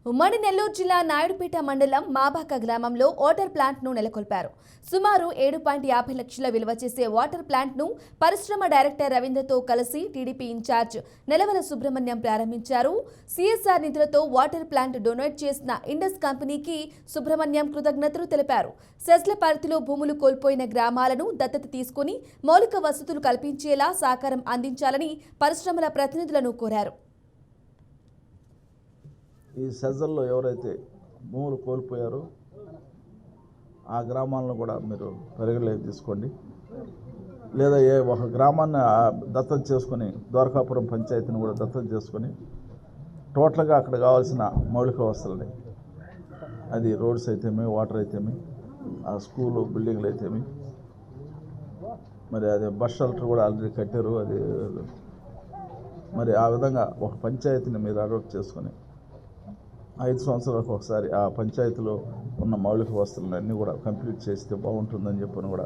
ఉమ్మడి నెల్లూరు జిల్లా నాయుడుపేట మండలం మాబాక గ్రామంలో వాటర్ ప్లాంట్ను నెలకొల్పారు. సుమారు 7.50 లక్షల విలువ చేసే వాటర్ ప్లాంట్ను పరిశ్రమ డైరెక్టర్ రవీంద్రతో కలిసి టీడీపీ ఇన్ఛార్జ్ నెలవల సుబ్రహ్మణ్యం ప్రారంభించారు. సిఎస్ఆర్ నిధులతో వాటర్ ప్లాంట్ డొనేట్ చేసిన ఇండస్ కంపెనీకి సుబ్రహ్మణ్యం కృతజ్ఞతలు తెలిపారు. సెజ్ల పరిధిలో భూములు కోల్పోయిన గ్రామాలను దత్తత తీసుకుని మౌలిక వసతులు కల్పించేలా సహకారం అందించాలని పరిశ్రమల ప్రతినిధులను కోరారు. ఈ సెజల్లో ఎవరైతే భూములు కోల్పోయారో ఆ గ్రామాలను కూడా మీరు పరిగణలోకి తీసుకోండి. లేదా ఒక గ్రామాన్ని దత్తత చేసుకొని ద్వారకాపురం పంచాయతీని కూడా దత్తత చేసుకొని టోటల్గా అక్కడ కావాల్సిన మౌలిక వసతులని, అది రోడ్స్ అయితేమి, వాటర్ అయితేమి, ఆ స్కూలు బిల్డింగ్లు అయితేమి, మరి అది బస్ షెల్టర్ కూడా ఆల్రెడీ కట్టారు. అది మరి ఆ విధంగా ఒక పంచాయతీని మీరు అడాప్ట్ చేసుకొని 5 సంవత్సరాలకు ఒకసారి ఆ పంచాయతీలో ఉన్న మౌలిక వసతులన్నీ కూడా కంప్లీట్ చేస్తే బాగుంటుందని చెప్పని కూడా